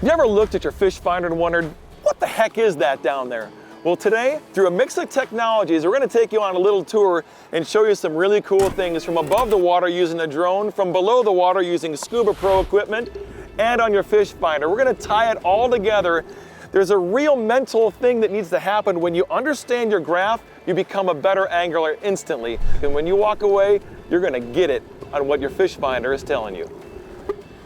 Have you ever looked at your fish finder and wondered, what the heck is that down there? Well, today, through a mix of technologies, we're going to take you on a little tour and show you some really cool things from above the water using a drone, from below the water using Scuba Pro equipment, and on your fish finder. We're going to tie it all together. There's a real mental thing that needs to happen. When you understand your graph, you become a better angler instantly. And when you walk away, you're going to get it on what your fish finder is telling you.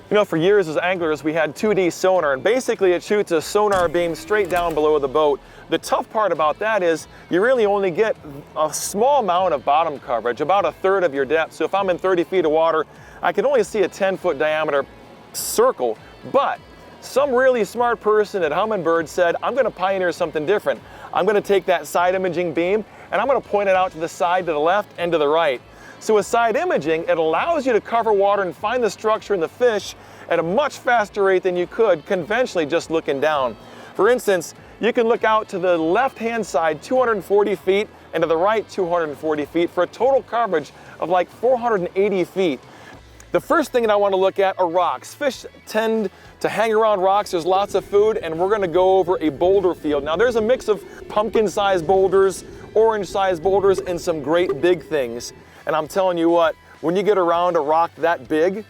You know, for years as anglers, we had 2D sonar, and basically it shoots a sonar beam straight down below the boat. The tough part about that is you really only get a small amount of bottom coverage, about a third of your depth. So if I'm in 30 feet of water, I can only see a 10-foot diameter circle. But some really smart person at Humminbird said, I'm going to pioneer something different. I'm going to take that side imaging beam and I'm going to point it out to the side, to the left, and to the right. So with side imaging, it allows you to cover water and find the structure in the fish at a much faster rate than you could conventionally just looking down. For instance, you can look out to the left-hand side 240 feet and to the right 240 feet for a total coverage of like 480 feet. The first thing that I want to look at are rocks. Fish tend to hang around rocks. There's lots of food, and we're going to go over a boulder field. Now there's a mix of pumpkin-sized boulders, orange-sized boulders, and some great big things. And I'm telling you what, when you get around a rock that big,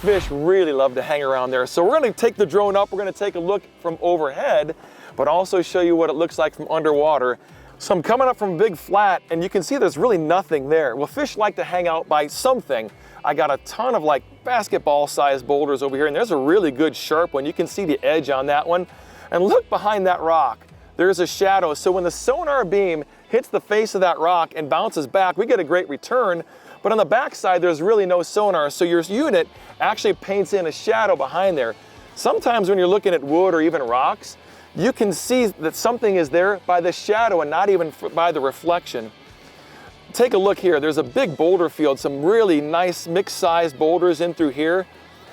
fish really love to hang around there. So we're going to take the drone up, we're going to take a look from overhead, but also show you what it looks like from underwater. So I'm coming up from a big flat, and you can see there's really nothing there. Well, fish like to hang out by something. I got a ton of like basketball-sized boulders over here, and there's a really good sharp one. You can see the edge on that one. And look behind that rock. There's a shadow. So when the sonar beam hits the face of that rock and bounces back, we get a great return. But on the backside, there's really no sonar, so your unit actually paints in a shadow behind there. Sometimes when you're looking at wood or even rocks, you can see that something is there by the shadow and not even by the reflection. Take a look here. There's a big boulder field, some really nice mixed-sized boulders in through here,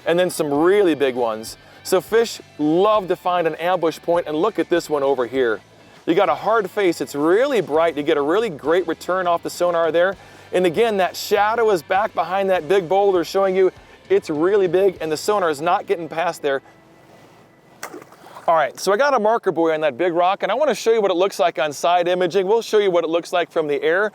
and then some really big ones. So fish love to find an ambush point, and look at this one over here. You got a hard face, it's really bright. You get a really great return off the sonar there. And again, that shadow is back behind that big boulder showing you it's really big and the sonar is not getting past there. All right, so I got a marker buoy on that big rock, and I want to show you what it looks like on side imaging. We'll show you what it looks like from the air.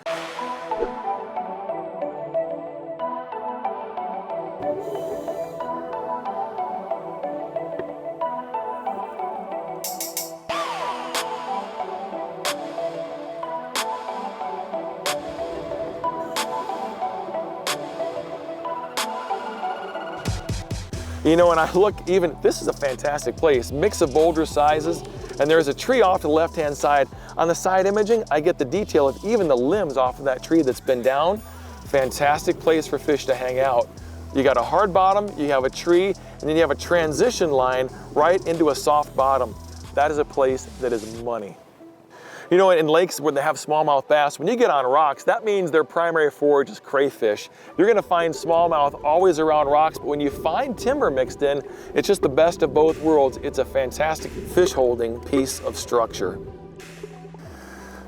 You know, and I look even, this is a fantastic place, mix of boulder sizes, and there's a tree off to the left-hand side. On the side imaging, I get the detail of even the limbs off of that tree that's been down. Fantastic place for fish to hang out. You got a hard bottom, you have a tree, and then you have a transition line right into a soft bottom. That is a place that is money. You know, in lakes where they have smallmouth bass, when you get on rocks, that means their primary forage is crayfish. You're gonna find smallmouth always around rocks, but when you find timber mixed in, it's just the best of both worlds. It's a fantastic fish holding piece of structure.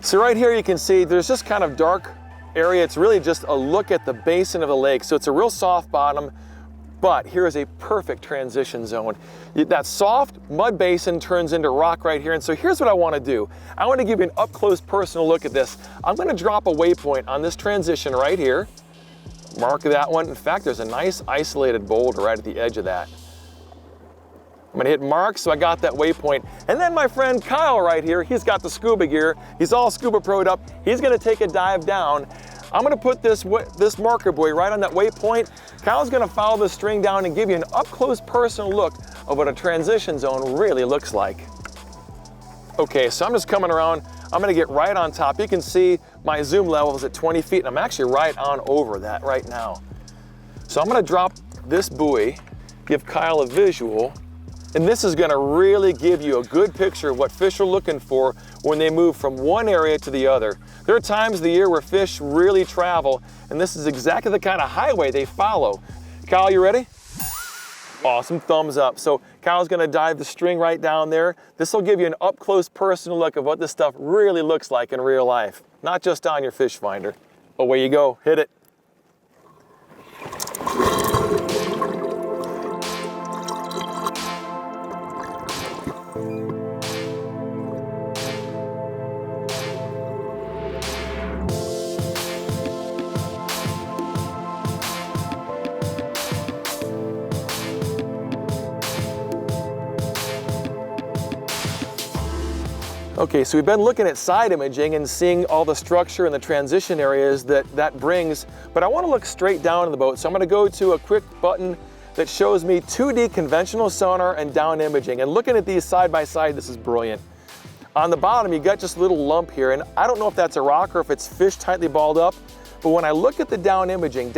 So right here you can see there's just kind of dark area. It's really just a look at the basin of the lake. So it's a real soft bottom, but here is a perfect transition zone. That soft mud basin turns into rock right here. And so here's what I want to do. I want to give you an up close personal look at this. I'm going to drop a waypoint on this transition right here. Mark that one. In fact, there's a nice isolated boulder right at the edge of that. I'm going to hit mark, so I got that waypoint. And then my friend Kyle right here, he's got the scuba gear. He's all scuba pro'd up. He's going to take a dive down. I'm going to put this marker buoy right on that waypoint. Kyle's going to follow the string down and give you an up-close personal look of what a transition zone really looks like. Okay, so I'm just coming around. I'm going to get right on top. You can see my zoom level is at 20 feet, and I'm actually right on over that right now. So I'm going to drop this buoy, give Kyle a visual, and this is going to really give you a good picture of what fish are looking for when they move from one area to the other. There are times of the year where fish really travel, and this is exactly the kind of highway they follow. Kyle, you ready? Awesome, thumbs up. So Kyle's gonna dive the string right down there. This will give you an up-close personal look of what this stuff really looks like in real life, not just on your fish finder. Away you go, hit it. Okay, so we've been looking at side imaging and seeing all the structure and the transition areas that brings, but I want to look straight down in the boat. So I'm going to go to a quick button that shows me 2D conventional sonar and down imaging. And looking at these side by side, this is brilliant. On the bottom, you got just a little lump here, and I don't know if that's a rock or if it's fish tightly balled up, but when I look at the down imaging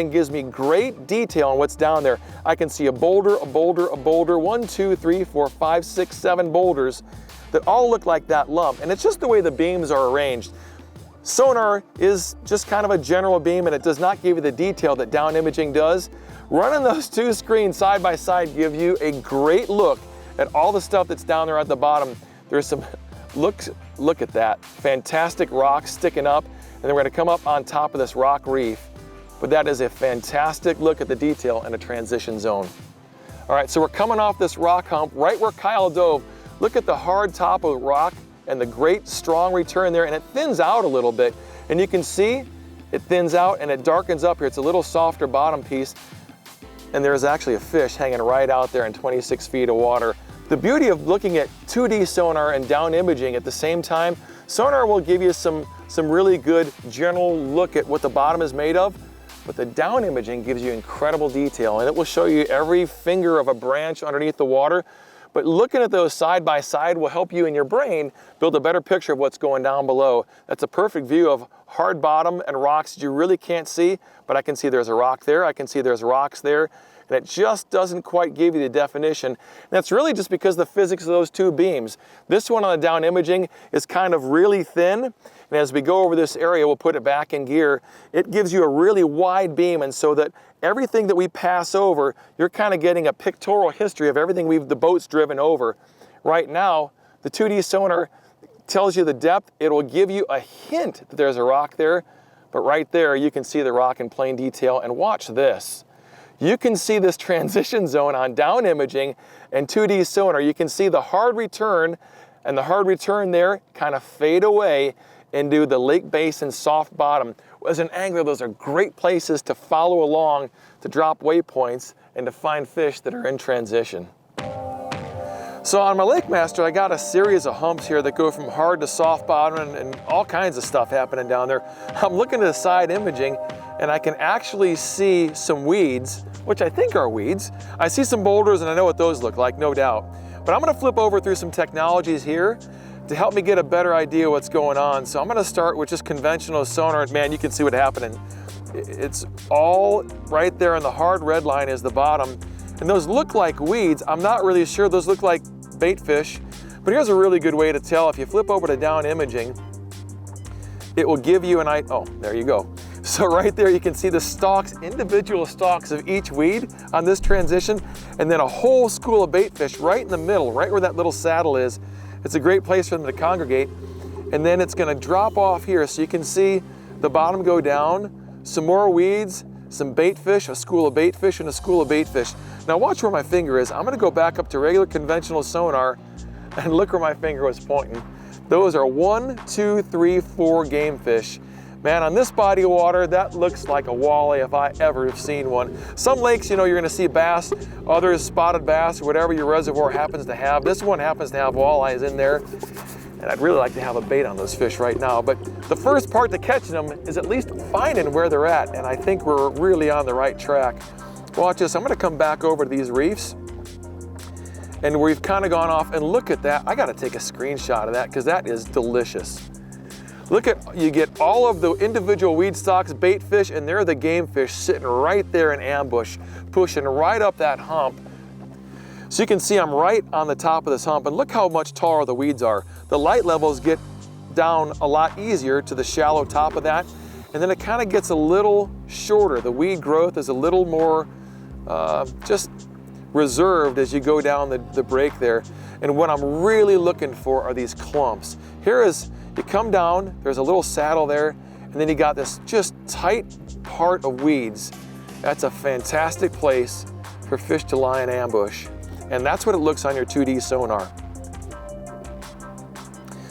gives me great detail on what's down there. I can see a boulder, a boulder, a boulder, 1, 2, 3, 4, 5, 6, 7 boulders that all look like that lump, and it's just the way the beams are arranged. Sonar is just kind of a general beam, and it does not give you the detail that down imaging does. Running those two screens side by side give you a great look at all the stuff that's down there at the bottom. There's some, look at that, fantastic rocks sticking up, and then we're gonna come up on top of this rock reef. But that is a fantastic look at the detail in a transition zone. All right, so we're coming off this rock hump right where Kyle dove. Look at the hard top of the rock and the great strong return there, and it thins out a little bit. And you can see it thins out and it darkens up here. It's a little softer bottom piece, and there's actually a fish hanging right out there in 26 feet of water. The beauty of looking at 2D sonar and down imaging at the same time, sonar will give you some really good general look at what the bottom is made of, but the down imaging gives you incredible detail, and it will show you every finger of a branch underneath the water. But looking at those side by side will help you in your brain build a better picture of what's going down below. That's a perfect view of hard bottom and rocks that you really can't see, but I can see there's a rock there, I can see there's rocks there, and it just doesn't quite give you the definition. And that's really just because of the physics of those two beams. This one on the down imaging is kind of really thin, and as we go over this area, we'll put it back in gear. It gives you a really wide beam, and so that everything that we pass over, you're kind of getting a pictorial history of everything the boat's driven over. Right now, the 2D sonar tells you the depth. It'll give you a hint that there's a rock there, but right there you can see the rock in plain detail. And watch this. You can see this transition zone on down imaging and 2D sonar. You can see the hard return, and the hard return there kind of fade away into the lake basin soft bottom. As an angler, those are great places to follow along, to drop waypoints, and to find fish that are in transition. So on my Lake Master, I got a series of humps here that go from hard to soft bottom, and all kinds of stuff happening down there. I'm looking at the side imaging, and I can actually see some weeds, which I think are weeds. I see some boulders, and I know what those look like, no doubt. But I'm gonna flip over through some technologies here to help me get a better idea what's going on. So I'm gonna start with just conventional sonar. Man, you can see what's happening. It's all right there, and the hard red line is the bottom. And those look like weeds. I'm not really sure. Those look like bait fish. But here's a really good way to tell. If you flip over to down imaging, it will give you an idea. Oh, there you go. So right there you can see the stalks, individual stalks of each weed on this transition, and then a whole school of bait fish right in the middle, right where that little saddle is. It's a great place for them to congregate. And then it's gonna drop off here, so you can see the bottom go down, some more weeds, some bait fish, a school of bait fish, and a school of bait fish. Now watch where my finger is. I'm gonna go back up to regular conventional sonar and look where my finger was pointing. Those are 1, 2, 3, 4 game fish. Man, on this body of water, that looks like a walleye if I ever have seen one. Some lakes, you know, you're gonna see bass, others spotted bass, or whatever your reservoir happens to have. This one happens to have walleyes in there, and I'd really like to have a bait on those fish right now. But the first part to catching them is at least finding where they're at, and I think we're really on the right track. Watch this, I'm gonna come back over to these reefs, and we've kind of gone off, and look at that. I gotta take a screenshot of that, because that is delicious. Look at, you get all of the individual weed stalks, bait fish, and they're the game fish sitting right there in ambush, pushing right up that hump. So you can see I'm right on the top of this hump, and look how much taller the weeds are. The light levels get down a lot easier to the shallow top of that, and then it kind of gets a little shorter. The weed growth is a little more just reserved as you go down the break there. And what I'm really looking for are these clumps. Here is, you come down, there's a little saddle there, and then you got this just tight part of weeds. That's a fantastic place for fish to lie in ambush. And that's what it looks on your 2D sonar.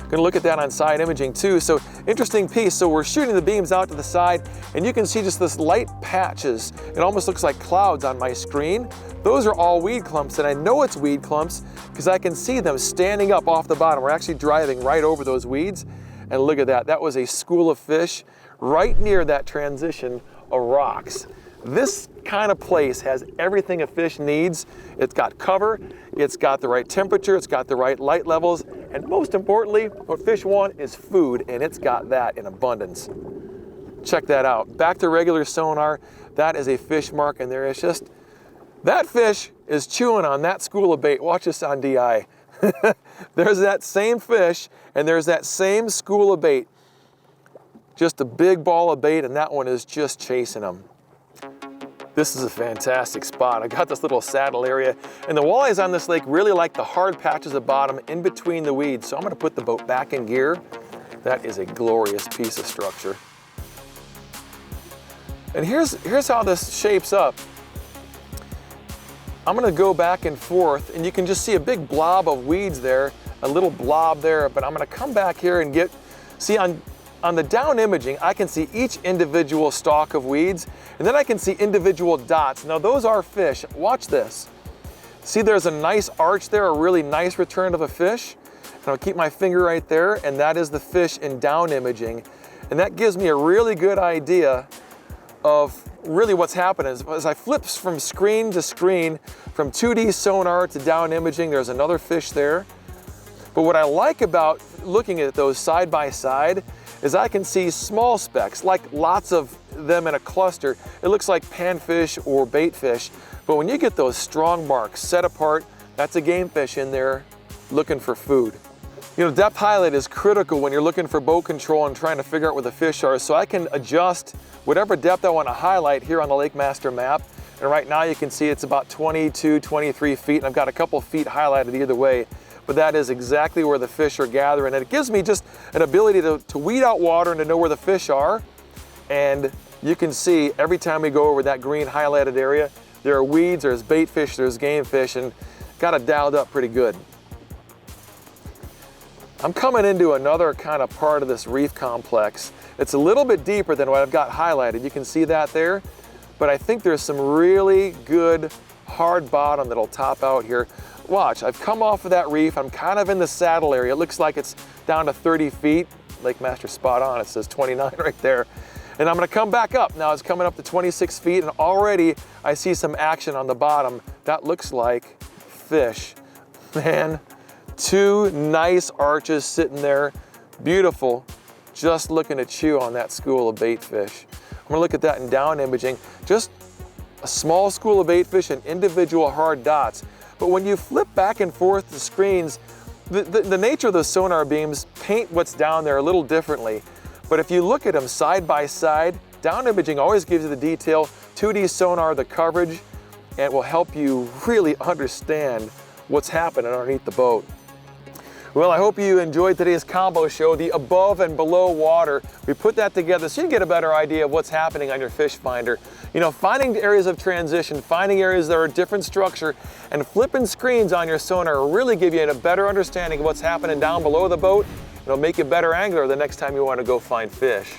Gonna look at that on side imaging too. So Interesting piece. So we're shooting the beams out to the side, and you can see just this light patches. It almost looks like clouds on my screen. Those are all weed clumps, and I know it's weed clumps because I can see them standing up off the bottom. We're actually driving right over those weeds, and look at that. That was a school of fish right near that transition of rocks. This kind of place has everything a fish needs. It's got cover, it's got the right temperature, it's got the right light levels, and most importantly, what fish want is food, and it's got that in abundance. Check that out. Back to regular sonar, that is a fish mark, and there is just, that fish is chewing on that school of bait. Watch this on DI. There's that same fish, and there's that same school of bait. Just a big ball of bait, and that one is just chasing them. This is a fantastic spot. I got this little saddle area, and the walleyes on this lake really like the hard patches of bottom in between the weeds. So I'm gonna put the boat back in gear. That is a glorious piece of structure. And here's how this shapes up. I'm gonna go back and forth, and you can just see a big blob of weeds there, a little blob there, but I'm gonna come back here and see on the down imaging, I can see each individual stalk of weeds, and then I can see individual dots. Now those are fish. Watch this. See, there's a nice arch there, a really nice return of a fish. And I'll keep my finger right there, and that is the fish in down imaging. And that gives me a really good idea of really what's happening. As I flip from screen to screen, from 2D sonar to down imaging, there's another fish there. But what I like about looking at those side by side is I can see small specks, like lots of them in a cluster. It looks like panfish or baitfish, but when you get those strong marks set apart, that's a game fish in there looking for food. You know, depth highlight is critical when you're looking for boat control and trying to figure out where the fish are, so I can adjust whatever depth I want to highlight here on the Lake Master map. And right now you can see it's about 22, 23 feet, and I've got a couple feet highlighted either way. But that is exactly where the fish are gathering. And it gives me just an ability to weed out water and to know where the fish are. And you can see every time we go over that green highlighted area, there are weeds, there's bait fish, there's game fish, and got it dialed up pretty good. I'm coming into another kind of part of this reef complex. It's a little bit deeper than what I've got highlighted. You can see that there, but I think there's some really good hard bottom that'll top out here. Watch, I've come off of that reef. I'm kind of in the saddle area. It looks like it's down to 30 feet. Lake Master spot on, it says 29 right there. And I'm gonna come back up. Now it's coming up to 26 feet, and already I see some action on the bottom. That looks like fish. Man, two nice arches sitting there, beautiful, just looking to chew on that school of bait fish. I'm gonna look at that in down imaging. Just a small school of bait fish and individual hard dots. But when you flip back and forth the screens, the nature of those sonar beams paint what's down there a little differently. But if you look at them side by side, down imaging always gives you the detail, 2D sonar, the coverage, and it will help you really understand what's happening underneath the boat. Well, I hope you enjoyed today's combo show, the above and below water. We put that together so you can get a better idea of what's happening on your fish finder. You know, finding areas of transition, finding areas that are different structure, and flipping screens on your sonar will really give you a better understanding of what's happening down below the boat. It'll make you a better angler the next time you want to go find fish.